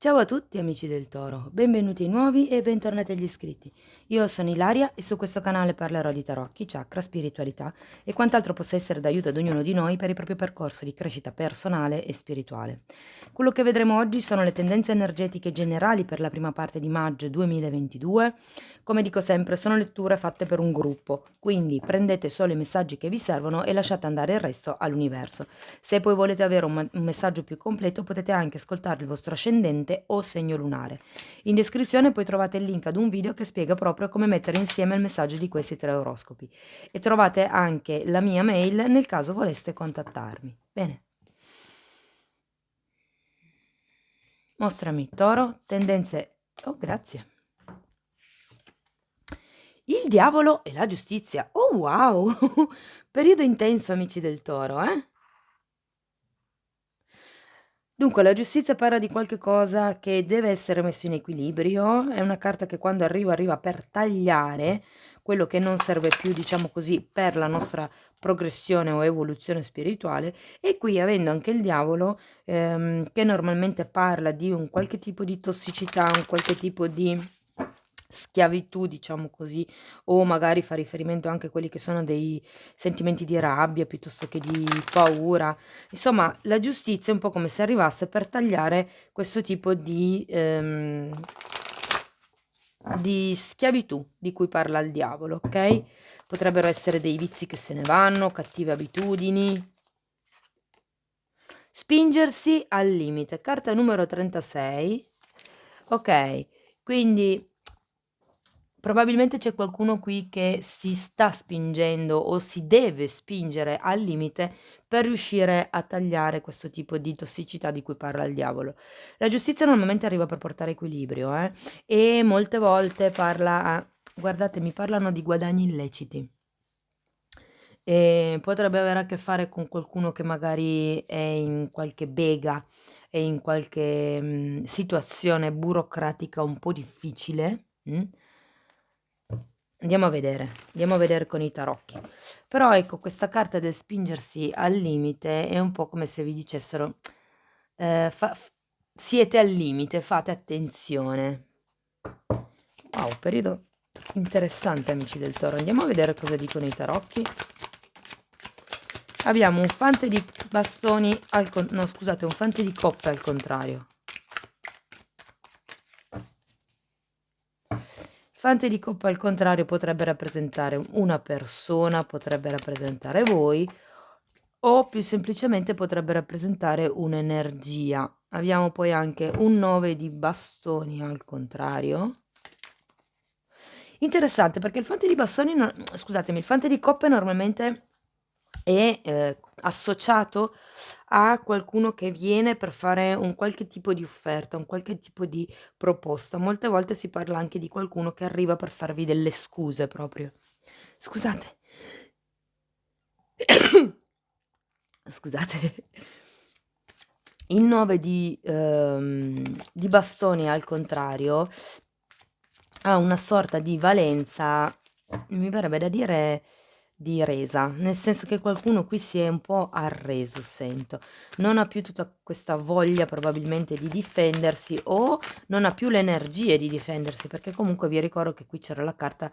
Ciao a tutti amici del Toro, benvenuti nuovi e bentornati agli iscritti. Io sono Ilaria e su questo canale parlerò di tarocchi, chakra, spiritualità e quant'altro possa essere d'aiuto ad ognuno di noi per il proprio percorso di crescita personale e spirituale. Quello che vedremo oggi sono le tendenze energetiche generali per la prima parte di maggio 2022. Come dico sempre, sono letture fatte per un gruppo, quindi prendete solo i messaggi che vi servono e lasciate andare il resto all'universo. Se poi volete avere un messaggio più completo potete anche ascoltare il vostro ascendente o segno lunare. In descrizione poi trovate il link ad un video che spiega proprio come mettere insieme il messaggio di questi tre oroscopi e trovate anche la mia mail nel caso voleste contattarmi. Bene. Mostrami Toro, tendenze... Oh, grazie. Il diavolo e la giustizia. Oh wow! Periodo intenso amici del Toro, eh? Dunque, la giustizia parla di qualche cosa che deve essere messo in equilibrio, è una carta che quando arriva arriva per tagliare quello che non serve più, diciamo così, per la nostra progressione o evoluzione spirituale e qui avendo anche il diavolo che normalmente parla di un qualche tipo di tossicità, un qualche tipo di schiavitù, diciamo così, o magari fa riferimento anche a quelli che sono dei sentimenti di rabbia piuttosto che di paura. Insomma, la giustizia è un po' come se arrivasse per tagliare questo tipo di schiavitù di cui parla il diavolo, ok? Potrebbero essere dei vizi che se ne vanno, cattive abitudini. Spingersi al limite. Carta numero 36. Ok, quindi probabilmente c'è qualcuno qui che si sta spingendo o si deve spingere al limite per riuscire a tagliare questo tipo di tossicità di cui parla il diavolo. La giustizia normalmente arriva per portare equilibrio, e molte volte guardate, mi parlano di guadagni illeciti. E potrebbe avere a che fare con qualcuno che magari è in qualche bega, è in qualche situazione burocratica un po' difficile. Andiamo a vedere con i tarocchi. Però ecco, questa carta del spingersi al limite è un po' come se vi dicessero, siete al limite, fate attenzione. Wow, periodo interessante amici del Toro. Andiamo a vedere cosa dicono i tarocchi. Abbiamo un fante di bastoni no, scusate, un fante di coppe al contrario. Fante di coppa al contrario potrebbe rappresentare una persona, potrebbe rappresentare voi o più semplicemente potrebbe rappresentare un'energia. Abbiamo poi anche un 9 di bastoni al contrario. Interessante perché il fante di bastoni, scusatemi, il fante di coppe normalmente è associato a qualcuno che viene per fare un qualche tipo di offerta, un qualche tipo di proposta. Molte volte si parla anche di qualcuno che arriva per farvi delle scuse proprio. Scusate. Scusate. Il 9 di bastoni al contrario ha una sorta di valenza, mi verrebbe da dire di resa, nel senso che qualcuno qui si è un po' arreso, sento. Non ha più tutta questa voglia probabilmente di difendersi o non ha più le energie di difendersi, perché comunque vi ricordo che qui c'era la carta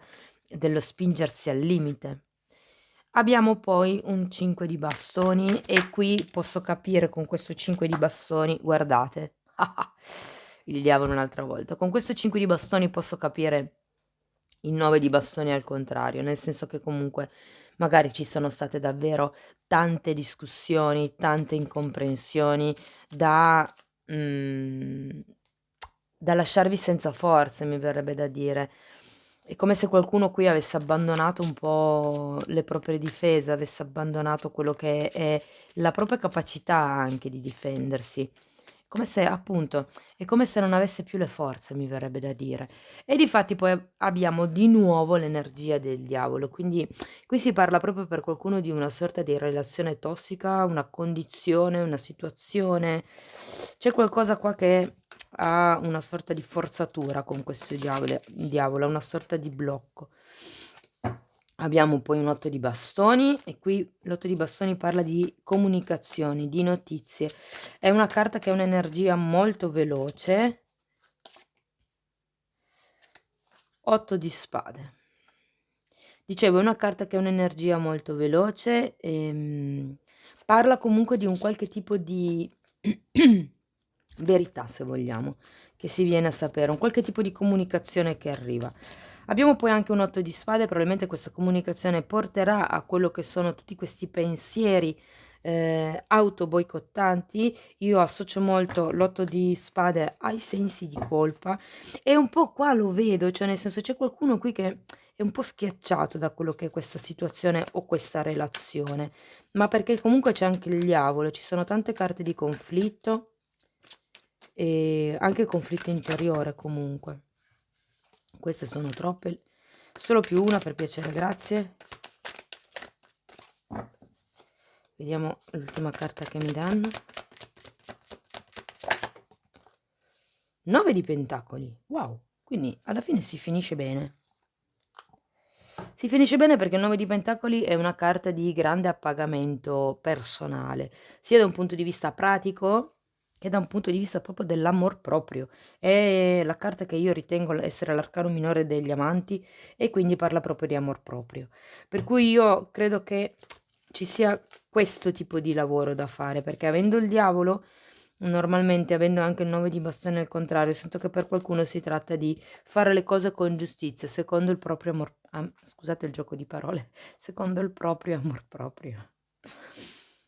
dello spingersi al limite. Abbiamo poi un 5 di bastoni e qui posso capire con questo 5 di bastoni, guardate, il diavolo un'altra volta, con questo 5 di bastoni posso capire il 9 di bastoni al contrario, nel senso che comunque magari ci sono state davvero tante discussioni, tante incomprensioni da, da lasciarvi senza forze, mi verrebbe da dire. È come se qualcuno qui avesse abbandonato un po' le proprie difese, avesse abbandonato quello che è la propria capacità anche di difendersi. Come se, appunto, è come se non avesse più le forze, mi verrebbe da dire. E difatti poi abbiamo di nuovo l'energia del diavolo, quindi qui si parla proprio per qualcuno di una sorta di relazione tossica, una condizione, una situazione. C'è qualcosa qua che ha una sorta di forzatura con questo diavolo, ha una sorta di blocco. Abbiamo poi un 8 di bastoni e qui l'8 di bastoni parla di comunicazioni, di notizie. È una carta che ha un'energia molto veloce. 8 di spade. Dicevo, è una carta che ha un'energia molto veloce, parla comunque di un qualche tipo di verità, se vogliamo, che si viene a sapere, un qualche tipo di comunicazione che arriva. Abbiamo poi anche un 8 di spade, probabilmente questa comunicazione porterà a quello che sono tutti questi pensieri autoboicottanti. Io associo molto l'8 di spade ai sensi di colpa e un po' qua lo vedo, cioè nel senso c'è qualcuno qui che è un po' schiacciato da quello che è questa situazione o questa relazione, ma perché comunque c'è anche il diavolo, ci sono tante carte di conflitto e anche conflitto interiore comunque. Queste sono troppe, solo più una per piacere, grazie. Vediamo l'ultima carta che mi danno. 9 di pentacoli, wow, quindi alla fine si finisce bene. Si finisce bene perché il 9 di pentacoli è una carta di grande appagamento personale, sia da un punto di vista pratico che da un punto di vista proprio dell'amor proprio. È la carta che io ritengo essere l'arcano minore degli amanti e quindi parla proprio di amor proprio. Per cui io credo che ci sia questo tipo di lavoro da fare, perché avendo il diavolo, normalmente avendo anche il 9 di bastone al contrario, sento che per qualcuno si tratta di fare le cose con giustizia, secondo il proprio amor, scusate il gioco di parole, secondo il proprio amor proprio.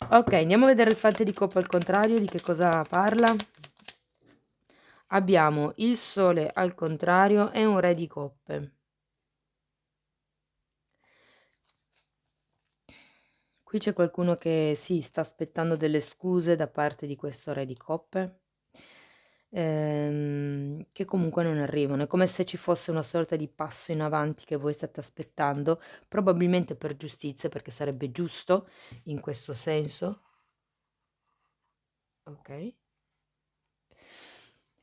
Ok, andiamo a vedere il fante di coppa al contrario, di che cosa parla. Abbiamo il sole al contrario e un re di coppe. Qui c'è qualcuno che sì, sta aspettando delle scuse da parte di questo re di coppe, che comunque non arrivano. È come se ci fosse una sorta di passo in avanti che voi state aspettando, probabilmente per giustizia, perché sarebbe giusto in questo senso. Ok.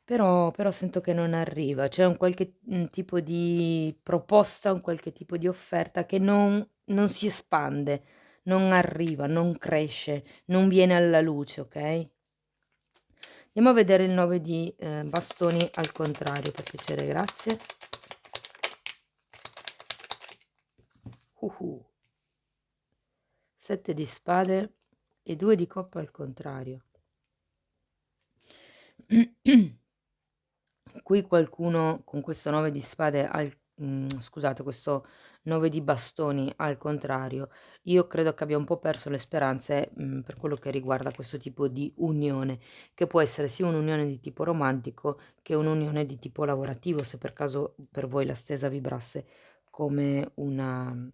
Però sento che non arriva, c'è un qualche tipo di proposta, un qualche tipo di offerta che non si espande, non arriva, non cresce, non viene alla luce, ok? Andiamo a vedere il 9 di bastoni al contrario, per piacere, grazie. 7 di spade e 2 di coppa al contrario. Qui qualcuno con questo 9 di spade scusate, questo 9 di bastoni al contrario, io credo che abbia un po' perso le speranze, per quello che riguarda questo tipo di unione, che può essere sia un'unione di tipo romantico che un'unione di tipo lavorativo, se per caso per voi la stesa vibrasse come una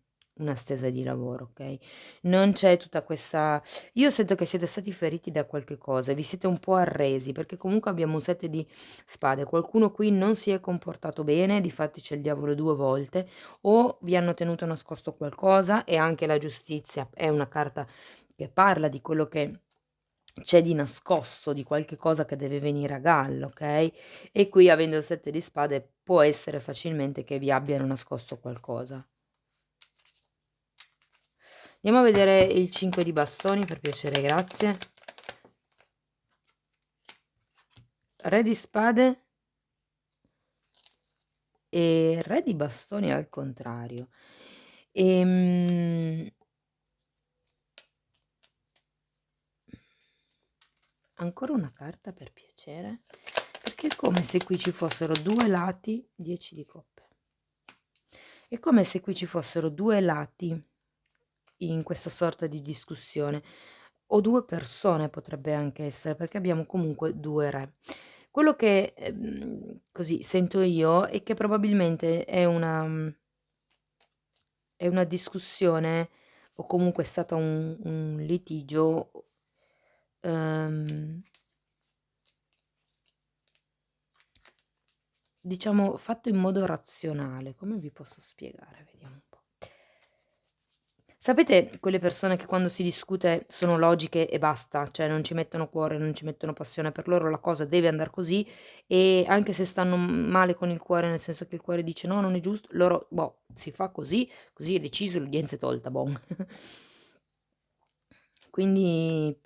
stesa di lavoro, okay? Non c'è tutta questa, io sento che siete stati feriti da qualche cosa, vi siete un po' arresi, perché comunque abbiamo un 7 di spade, qualcuno qui non si è comportato bene, difatti c'è il diavolo 2 volte, o vi hanno tenuto nascosto qualcosa e anche la giustizia è una carta che parla di quello che c'è di nascosto, di qualche cosa che deve venire a galla, okay, e qui avendo il 7 di spade può essere facilmente che vi abbiano nascosto qualcosa. Andiamo a vedere il 5 di bastoni, per piacere, grazie. Re di spade e re di bastoni al contrario. Ehm, ancora una carta per piacere, perché è come se qui ci fossero due lati, 10 di coppe. È come se qui ci fossero due lati in questa sorta di discussione, o due persone potrebbe anche essere, perché abbiamo comunque due re. Quello che così sento io è che probabilmente è una discussione o comunque è stato un litigio, ehm, diciamo fatto in modo razionale. Come vi posso spiegare? Vediamo un po'. Sapete quelle persone che quando si discute sono logiche e basta, cioè non ci mettono cuore, non ci mettono passione, per loro la cosa deve andar così e anche se stanno male con il cuore, nel senso che il cuore dice: "No, non è giusto", loro boh, si fa così, così è deciso, l'udienza è tolta, bon. Quindi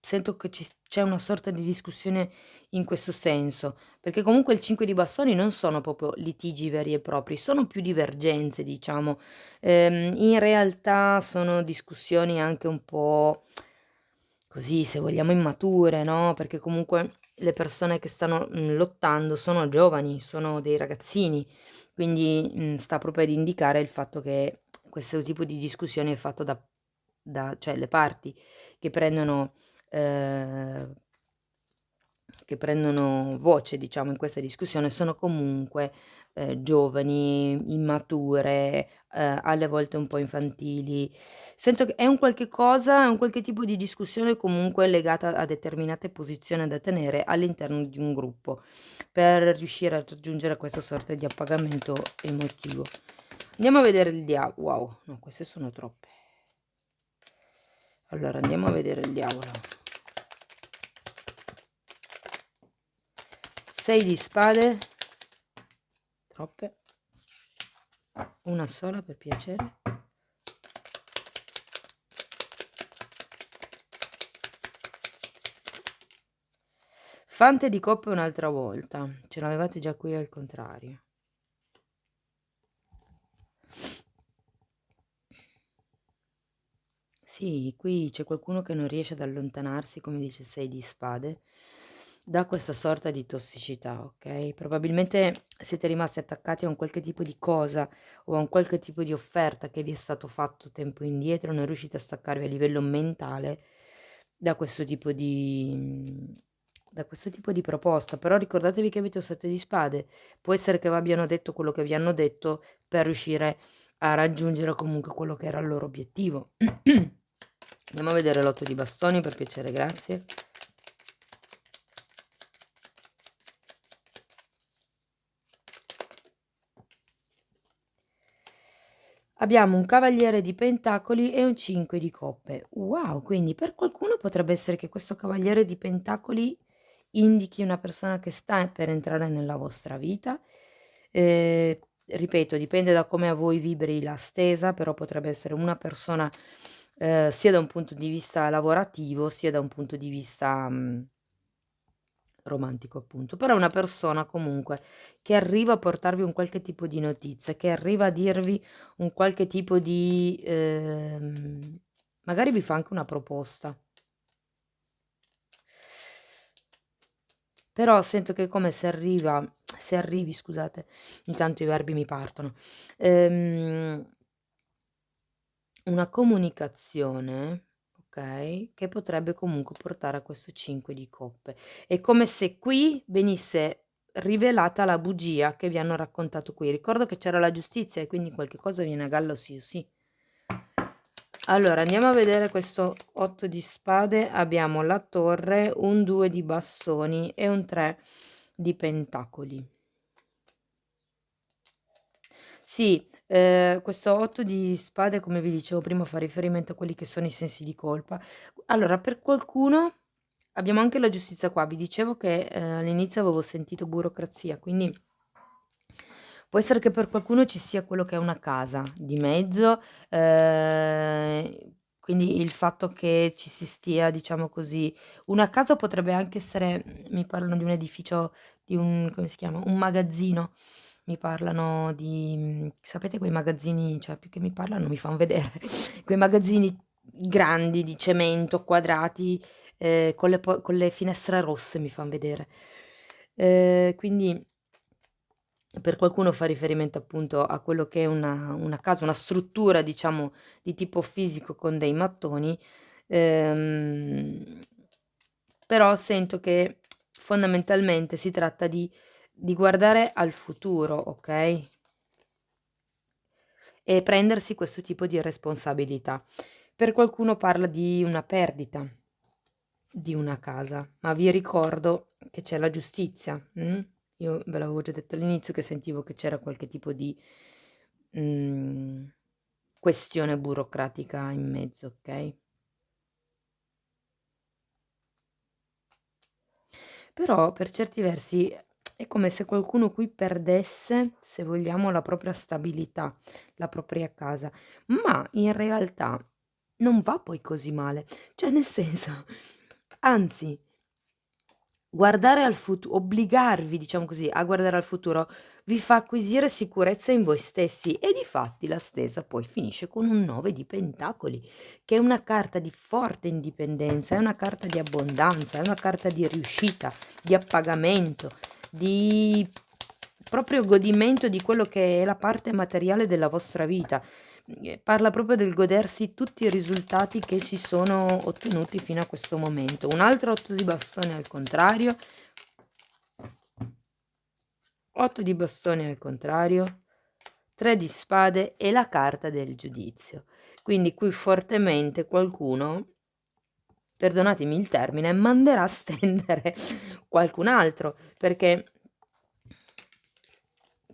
sento che c'è una sorta di discussione in questo senso, perché comunque il 5 di bastoni non sono proprio litigi veri e propri, sono più divergenze diciamo. In realtà sono discussioni anche un po' così, se vogliamo immature, no, perché comunque le persone che stanno, lottando sono giovani, sono dei ragazzini, quindi, sta proprio ad indicare il fatto che questo tipo di discussione è fatto da cioè le parti che prendono ehm, che prendono voce, diciamo, in questa discussione sono comunque, giovani, immature, alle volte un po' infantili. Sento che è un qualche tipo di discussione comunque legata a determinate posizioni da tenere all'interno di un gruppo, per riuscire a raggiungere questa sorta di appagamento emotivo. Andiamo a vedere il wow, no, queste sono troppe. Allora andiamo a vedere il diavolo. 6 di spade, troppe, una sola per piacere. Fante di coppe un'altra volta, ce l'avevate già qui al contrario. Sì, qui c'è qualcuno che non riesce ad allontanarsi, come dice il 6 di spade, da questa sorta di tossicità, ok? Probabilmente siete rimasti attaccati a un qualche tipo di cosa o a un qualche tipo di offerta che vi è stato fatto tempo indietro, non riuscite a staccarvi a livello mentale da questo tipo da questo tipo di proposta. Però ricordatevi che avete un 7 di spade, può essere che vi abbiano detto quello che vi hanno detto per riuscire a raggiungere comunque quello che era il loro obiettivo. Andiamo a vedere l'8 di bastoni per piacere, grazie. Abbiamo un cavaliere di pentacoli e un 5 di coppe. Wow, quindi per qualcuno potrebbe essere che questo cavaliere di pentacoli indichi una persona che sta per entrare nella vostra vita. Ripeto, dipende da come a voi vibri la stesa, però potrebbe essere una persona, sia da un punto di vista lavorativo, sia da un punto di vista, romantico appunto, però è una persona comunque che arriva a portarvi un qualche tipo di notizia, che arriva a dirvi un qualche tipo di magari vi fa anche una proposta. Però sento che è come se arrivi scusate, intanto i verbi mi partono. Ehm Una comunicazione, okay, che potrebbe comunque portare a questo 5 di coppe. È come se qui venisse rivelata la bugia che vi hanno raccontato qui. Ricordo che c'era la giustizia e quindi qualche cosa viene a galla sì o sì. Allora andiamo a vedere questo 8 di spade, abbiamo la torre, un 2 di bastoni e un 3 di pentacoli. Sì, questo 8 di spade, come vi dicevo prima, fa riferimento a quelli che sono i sensi di colpa. Allora, per qualcuno abbiamo anche la giustizia qua. Vi dicevo che, all'inizio avevo sentito burocrazia, quindi può essere che per qualcuno ci sia quello che è una casa di mezzo, quindi il fatto che ci si stia, diciamo così una casa potrebbe anche essere mi parlano di un edificio, di un come si chiama, un magazzino. Mi parlano di sapete quei magazzini cioè più che mi parlano mi fan vedere, quei magazzini grandi di cemento, quadrati, con le finestre rosse mi fan vedere. Quindi per qualcuno fa riferimento appunto a quello che è una casa, una struttura diciamo di tipo fisico con dei mattoni, ehm, però sento che fondamentalmente si tratta di guardare al futuro, okay, e prendersi questo tipo di responsabilità. Per qualcuno parla di una perdita di una casa, ma vi ricordo che c'è la giustizia, io ve l'avevo già detto all'inizio che sentivo che c'era qualche tipo di, mhmm questione burocratica in mezzo, ok? Però per certi versi è come se qualcuno qui perdesse, se vogliamo, la propria stabilità, la propria casa, ma in realtà non va poi così male, cioè nel senso, anzi, guardare al futuro, obbligarvi, diciamo così, a guardare al futuro, vi fa acquisire sicurezza in voi stessi e difatti la stesa poi finisce con un 9 di pentacoli, che è una carta di forte indipendenza, è una carta di abbondanza, è una carta di riuscita, di appagamento, di proprio godimento di quello che è la parte materiale della vostra vita. Parla proprio del godersi tutti i risultati che si sono ottenuti fino a questo momento. Un altro 8 di bastone al contrario, 8 di bastone al contrario, 3 di spade e la carta del giudizio. Quindi qui fortemente qualcuno, perdonatemi il termine, manderà a stendere qualcun altro, perché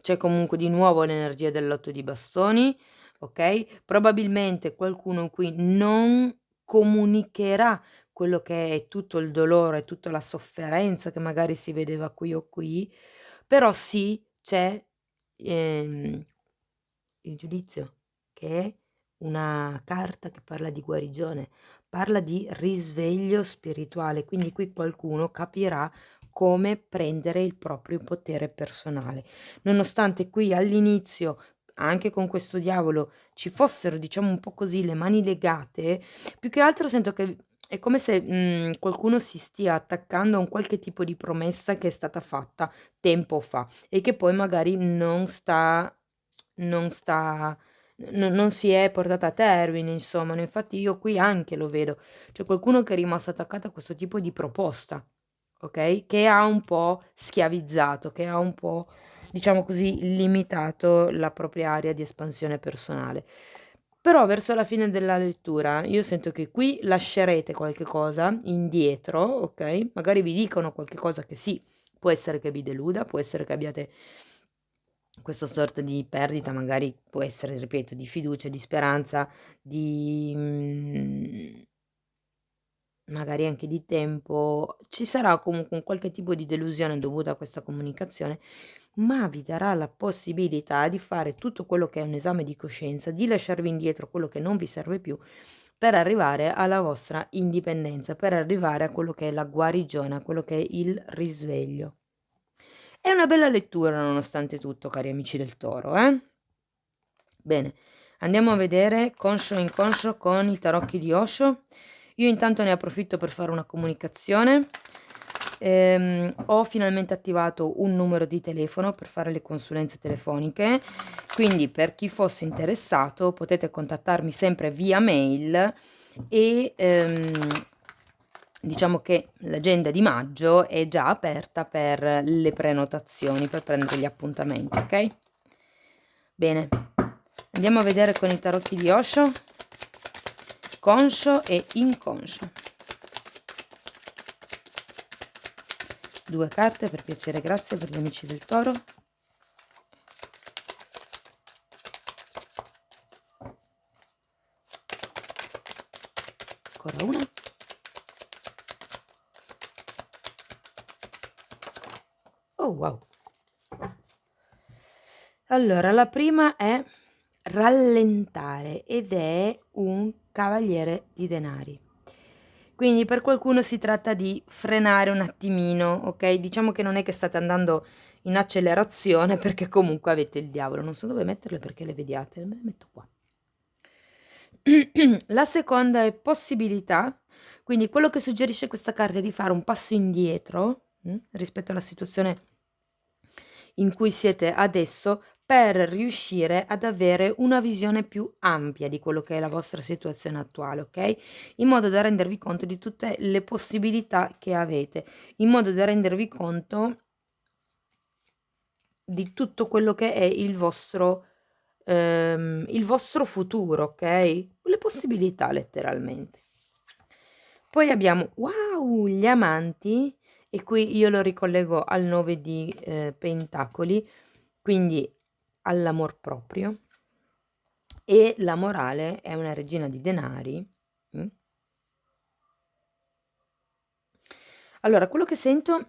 c'è comunque di nuovo l'energia dell'8 di bastoni, ok? Probabilmente qualcuno qui non comunicherà quello che è tutto il dolore, tutta la sofferenza che magari si vedeva qui o qui, però sì, c'è ehm, il giudizio, che è una carta che parla di guarigione, parla di risveglio spirituale, quindi qui qualcuno capirà come prendere il proprio potere personale. Nonostante qui all'inizio, anche con questo diavolo, ci fossero, diciamo un po' così, le mani legate, più che altro sento che è come se qualcuno si stia attaccando a un qualche tipo di promessa che è stata fatta tempo fa e che poi magari non sta, non si è portata a termine, insomma. Infatti io qui anche lo vedo. C'è qualcuno che è rimasto attaccato a questo tipo di proposta, ok? Che ha un po' schiavizzato, che ha un po', diciamo così, limitato la propria area di espansione personale. Però verso la fine della lettura io sento che qui lascerete qualche cosa indietro, ok? Magari vi dicono qualche cosa che sì, può essere che vi deluda, può essere che abbiate questa sorta di perdita, magari può essere, ripeto, di fiducia, di speranza, di magari anche di tempo. Ci sarà comunque un qualche tipo di delusione dovuta a questa comunicazione, ma vi darà la possibilità di fare tutto quello che è un esame di coscienza, di lasciarvi indietro quello che non vi serve più per arrivare alla vostra indipendenza, per arrivare a quello che è la guarigione, a quello che è il risveglio. È una bella lettura nonostante tutto, cari amici del Toro, eh? Bene, andiamo a vedere conscio e inconscio con i tarocchi di Osho. Io intanto ne approfitto per fare una comunicazione. Ho finalmente attivato un numero di telefono per fare le consulenze telefoniche, quindi per chi fosse interessato potete contattarmi sempre via mail e diciamo che l'agenda di maggio è già aperta per le prenotazioni, per prendere gli appuntamenti, ok? Bene, andiamo a vedere con i tarocchi di Osho, conscio e inconscio. 2 carte per piacere, grazie per gli amici del Toro. Ancora una. Oh wow. Allora, la prima è rallentare ed è un cavaliere di denari. Quindi per qualcuno si tratta di frenare un attimino, ok? Diciamo che non è che state andando in accelerazione perché comunque avete il diavolo. Non so dove metterle perché le vediate, me le metto qua. La seconda è possibilità, quindi quello che suggerisce questa carta è di fare un passo indietro rispetto alla situazione in cui siete adesso per riuscire ad avere una visione più ampia di quello che è la vostra situazione attuale, ok? In modo da rendervi conto di tutte le possibilità che avete, in modo da rendervi conto di tutto quello che è il vostro futuro, ok? Le possibilità letteralmente. Poi abbiamo, wow, gli amanti, e qui io lo ricollego al 9 di pentacoli, quindi all'amor proprio. e la morale è una regina di denari. Mm? Allora, quello che sento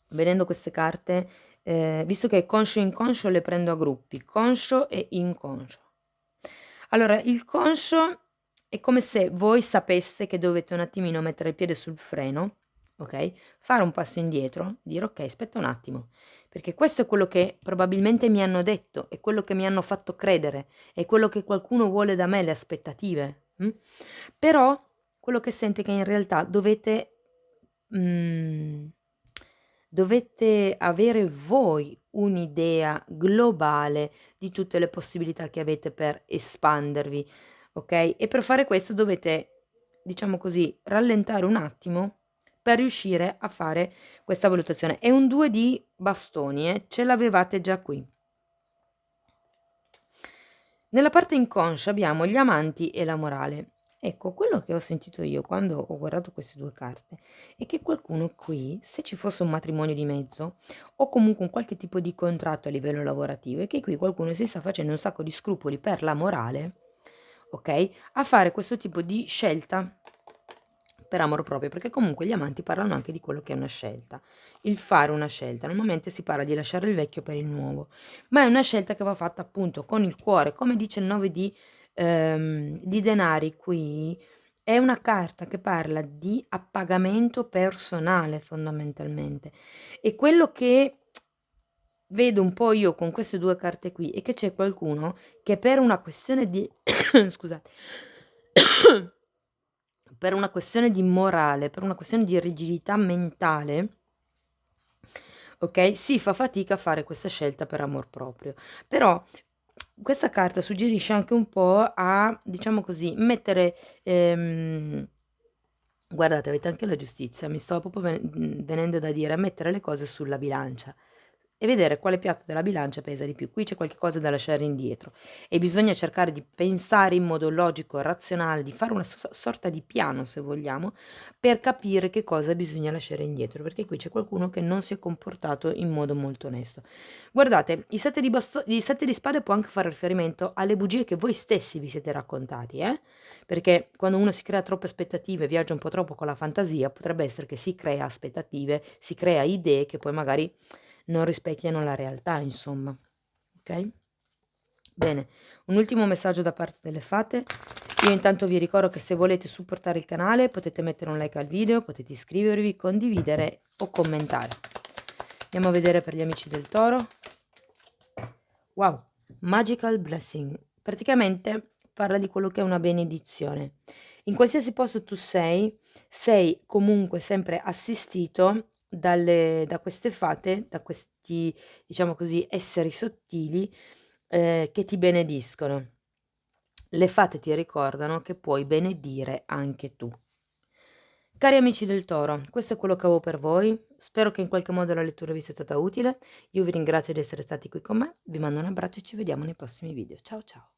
vedendo queste carte, visto che conscio e inconscio le prendo a gruppi, conscio e inconscio. Allora, il conscio è come se voi sapeste che dovete un attimino mettere il piede sul freno, ok? Fare un passo indietro, dire ok, aspetta un attimo, perché questo è quello che probabilmente mi hanno detto, è quello che mi hanno fatto credere, è quello che qualcuno vuole da me, le aspettative. Però quello che sento è che in realtà dovete avere voi un'idea globale di tutte le possibilità che avete per espandervi, ok? E per fare questo dovete, diciamo così, rallentare un attimo per riuscire a fare questa valutazione. È un 2 di bastoni, ce l'avevate già qui. Nella parte inconscia abbiamo gli amanti e la morale. Ecco, quello che ho sentito io quando ho guardato queste due carte è che qualcuno qui, se ci fosse un matrimonio di mezzo o comunque un qualche tipo di contratto a livello lavorativo, è che qui qualcuno si sta facendo un sacco di scrupoli per la morale, ok? A fare questo tipo di scelta per amor proprio, perché comunque gli amanti parlano anche di quello che è una scelta, il fare una scelta. Normalmente si parla di lasciare il vecchio per il nuovo, ma è una scelta che va fatta appunto con il cuore, come dice il 9 di denari qui, è una carta che parla di appagamento personale fondamentalmente. E quello che vedo un po' io con queste due carte qui è che c'è qualcuno che per una questione di scusate, per una questione di morale, per una questione di rigidità mentale, ok? Si fa fatica a fare questa scelta per amor proprio. Però questa carta suggerisce anche un po' a, diciamo così, mettere... guardate, avete anche la giustizia, mi stava proprio venendo da dire, mettere le cose sulla bilancia e vedere quale piatto della bilancia pesa di più. Qui c'è qualche cosa da lasciare indietro e bisogna cercare di pensare in modo logico, razionale, di fare una sorta di piano, se vogliamo, per capire che cosa bisogna lasciare indietro, perché qui c'è qualcuno che non si è comportato in modo molto onesto. Guardate, il 7 di spade può anche fare riferimento alle bugie che voi stessi vi siete raccontati, perché quando uno si crea troppe aspettative, viaggia un po' troppo con la fantasia, potrebbe essere che si crea aspettative, si crea idee che poi magari non rispecchiano la realtà, insomma. Ok? Bene, un ultimo messaggio da parte delle fate. Io intanto vi ricordo che se volete supportare il canale potete mettere un like al video, potete iscrivervi, condividere o commentare. Andiamo a vedere per gli amici del toro. Wow, Magical Blessing. Praticamente parla di quello che è una benedizione. In qualsiasi posto tu sei comunque sempre assistito da queste fate, da questi, diciamo così, esseri sottili che ti benediscono. Le fate ti ricordano che puoi benedire anche tu. Cari amici del Toro, questo è quello che avevo per voi. Spero che in qualche modo la lettura vi sia stata utile. Io vi ringrazio di essere stati qui con me, vi mando un abbraccio e ci vediamo nei prossimi video. Ciao ciao!